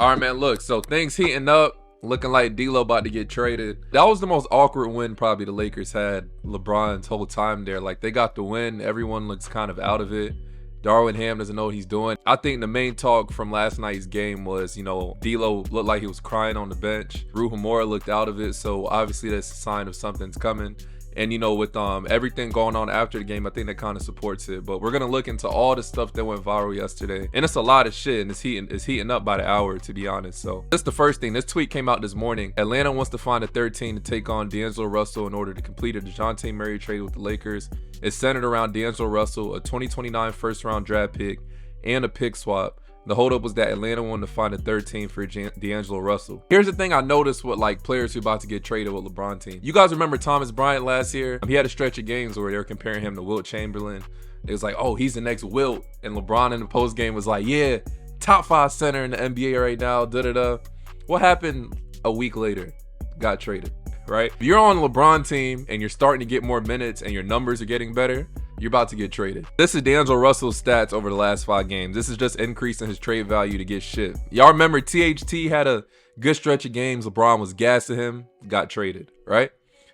All right, man, look, so things heating up. Looking like D'Lo about to get traded. That was the most awkward win probably the Lakers had LeBron's whole time there. Like, they got the win. Everyone looks kind of out of it. Darvin Ham doesn't know what he's doing. I think the main talk from last night's game was, D'Lo looked like he was crying on the bench. Rui Hachimura looked out of it, so obviously that's a sign of something's coming. And, with everything going on after the game, I think that kind of supports it. But we're going to look into all the stuff that went viral yesterday. And it's a lot of shit, and it's heating up by the hour, to be honest. So that's the first thing. This tweet came out this morning. Atlanta wants to find a third team to take on D'Angelo Russell in order to complete a Dejounte Murray trade with the Lakers. It's centered around D'Angelo Russell, a 2029 first-round draft pick, and a pick swap. The holdup was that Atlanta wanted to find a third team for D'Angelo Russell. Here's the thing I noticed with players who about to get traded with LeBron team. You guys remember Thomas Bryant last year? He had a stretch of games where they were comparing him to Wilt Chamberlain. It was like, oh, he's the next Wilt. And LeBron in the post game was like, yeah, top 5 center in the NBA right now. Da-da-da. What happened a week later? Got traded, right? If you're on the LeBron team and you're starting to get more minutes and your numbers are getting better, you're about to get traded. This is D'Angelo Russell's stats over the last 5 games. This is just increasing his trade value to get shipped. Y'all remember THT had a good stretch of games. LeBron was gassing him, got traded, right?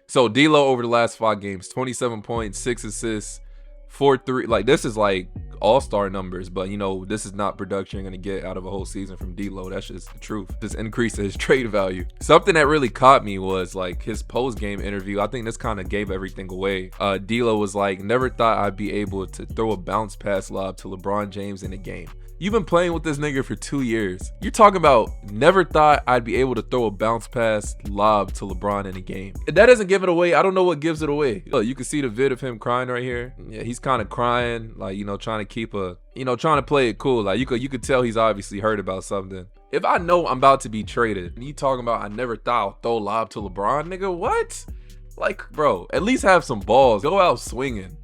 So D'Lo over the last 5 games, 27 points, 6 assists, 4-3. This is all-star numbers, but this is not production you're gonna get out of a whole season from D'Lo. That's just the truth. Just increase his trade value. Something that really caught me was his post-game interview. I think this kind of gave everything away. D'Lo was like, never thought I'd be able to throw a bounce pass lob to LeBron James in a game. You've been playing with this nigga for 2 years. You're talking about never thought I'd be able to throw a bounce pass lob to LeBron in a game. If that doesn't give it away, I don't know what gives it away. Look, you can see the vid of him crying right here. Yeah, he's kind of crying, trying to keep trying to play it cool. You could tell he's obviously hurt about something. If I know I'm about to be traded, and you talking about I never thought I'll throw a lob to LeBron, nigga, what? Bro, at least have some balls. Go out swinging.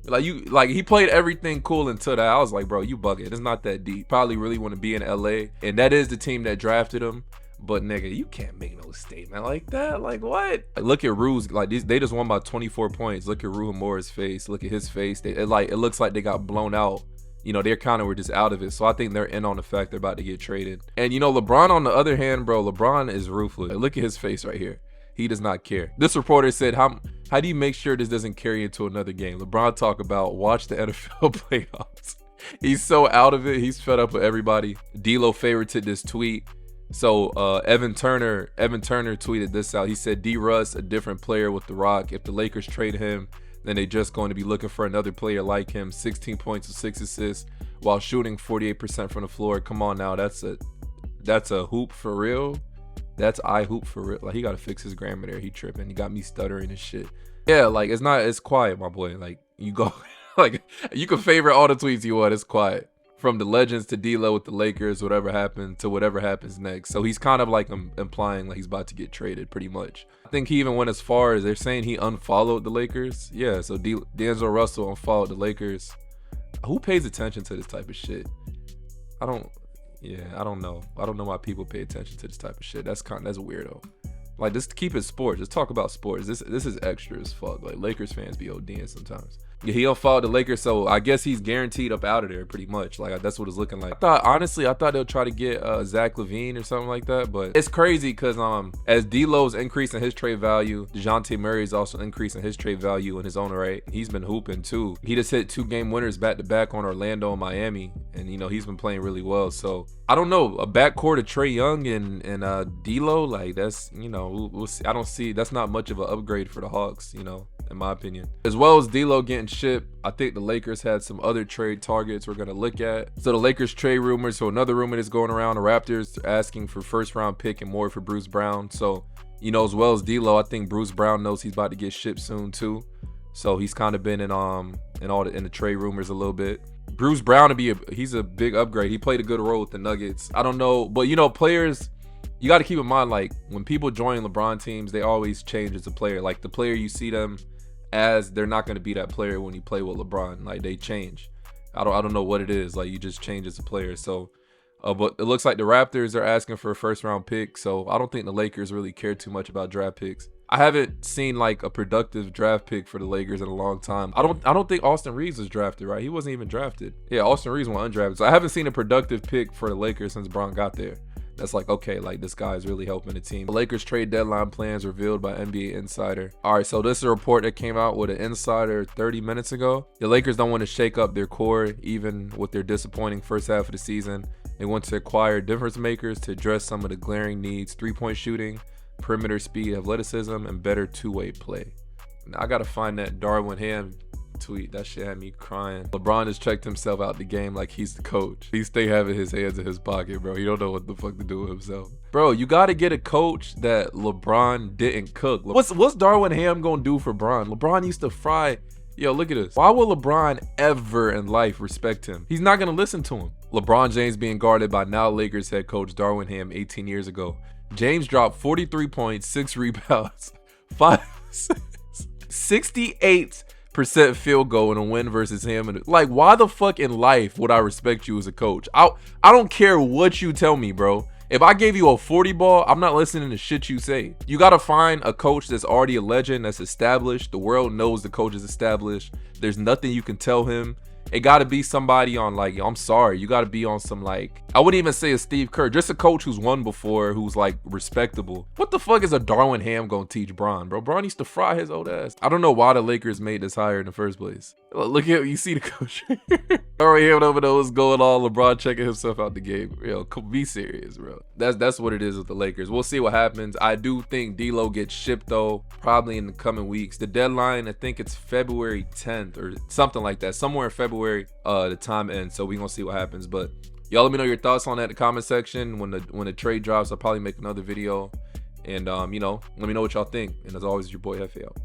He played everything cool until that. I was like, bro, you bugging. It's not that deep. Probably really want to be in LA. And that is the team that drafted him. But nigga, you can't make no statement like that. What? Look at Rue's. They just won by 24 points. Look at Rui Hachimura's face. Look at his face. It looks like they got blown out. They're kind of were just out of it. So I think they're in on the fact they're about to get traded. And LeBron on the other hand, bro, LeBron is ruthless. Look at his face right here. He does not care. This reporter said, how do you make sure this doesn't carry into another game? LeBron talk about watch the NFL playoffs. He's so out of it. He's fed up with everybody. D'Lo favorited this tweet. So Evan Turner tweeted this out. He said, D-Russ, a different player with the Rock. If the Lakers trade him, then they're just going to be looking for another player like him. 16 points and 6 assists while shooting 48% from the floor. Come on now, that's a hoop for real. That's I hoop for real. He gotta fix his grammar there. He tripping. He got me stuttering and shit. Yeah, it's quiet, my boy. You go, you can favorite all the tweets you want. It's quiet. From the legends to D'Lo with the Lakers, whatever happened to whatever happens next. So he's kind of implying he's about to get traded, pretty much. I think he even went as far as they're saying he unfollowed the Lakers. Yeah, so D'Angelo Russell unfollowed the Lakers. Who pays attention to this type of shit? I don't know. I don't know why people pay attention to this type of shit. That's weirdo. Just keep it sports. Just talk about sports. This is extra as fuck. Lakers fans be ODing sometimes. Yeah, he unfollowed the Lakers, so I guess he's guaranteed up out of there pretty much. That's what it's looking like. I thought they'll try to get Zach LaVine or something like that, but it's crazy because as D'Lo's increasing his trade value, Dejounte Murray is also increasing his trade value in his own right. He's been hooping too. He just hit 2 game winners back to back on Orlando and Miami, and he's been playing really well. So I don't know, a backcourt of Trae Young and D'Lo, that's we'll see. I don't see that's not much of an upgrade for the Hawks, in my opinion. As well as D'Lo getting shipped, I think the Lakers had some other trade targets we're gonna look at. So the Lakers trade rumors. So another rumor that's going around: the Raptors are asking for first-round pick and more for Bruce Brown. So as well as D'Lo, I think Bruce Brown knows he's about to get shipped soon too. So he's kind of been in the trade rumors a little bit. Bruce Brown he's a big upgrade. He played a good role with the Nuggets. I don't know, but players, you got to keep in mind, when people join LeBron teams, they always change as a player. The player you see them as, they're not going to be that player when you play with LeBron. They change. I don't know what it is. You just change as a player. So, but it looks like the Raptors are asking for a first round pick. So I don't think the Lakers really care too much about draft picks. I haven't seen a productive draft pick for the Lakers in a long time. I don't think Austin Reeves was drafted, right? He wasn't even drafted. Yeah, Austin Reeves went undrafted. So I haven't seen a productive pick for the Lakers since Bron got there. That's like, okay, like this guy is really helping the team. The Lakers trade deadline plans revealed by NBA Insider. All right, so this is a report that came out with an insider 30 minutes ago. The Lakers don't want to shake up their core, even with their disappointing first half of the season. They want to acquire difference makers to address some of the glaring needs: three-point shooting, perimeter speed, athleticism, and better two-way play. Now, I gotta find that Darvin Ham tweet. That shit had me crying. LeBron has checked himself out the game like he's the coach. He stay having his hands in his pocket, bro. He don't know what the fuck to do with himself. Bro, you gotta get a coach that LeBron didn't cook. What's Darvin Ham gonna do for Bron? LeBron used to fry. Yo, look at this. Why will LeBron ever in life respect him? He's not gonna listen to him. LeBron James being guarded by now Lakers head coach Darvin Ham 18 years ago. James dropped 43 points, 6 rebounds, 5 assists, 68% field goal in a win versus him. And like, why the fuck in life would I respect you as a coach? I don't care what you tell me, bro. If I gave you a 40 ball, I'm not listening to shit you say. You got to find a coach that's already a legend, that's established. The world knows the coach is established. There's nothing you can tell him. It got to be somebody on, like, I'm sorry, you got to be on some, like, I wouldn't even say a Steve Kerr, just a coach who's won before, who's like respectable. What the fuck is a Darvin Ham gonna teach Bron, bro? Bron used to fry his old ass. I don't know why the Lakers made this hire in the first place. Look at, you see the coach. Darvin Ham don't know what's going on. LeBron checking himself out the game. Yo, be serious, bro. That's what it is with the Lakers. We'll see what happens. I do think D'Lo gets shipped though, probably in the coming weeks. The deadline, I think it's February 10th or something like that. Somewhere in February, the time ends. So we gonna see what happens. But y'all let me know your thoughts on that in the comment section. When the trade drops, I'll probably make another video. And you know, let me know what y'all think. And as always, your boy Hefe out.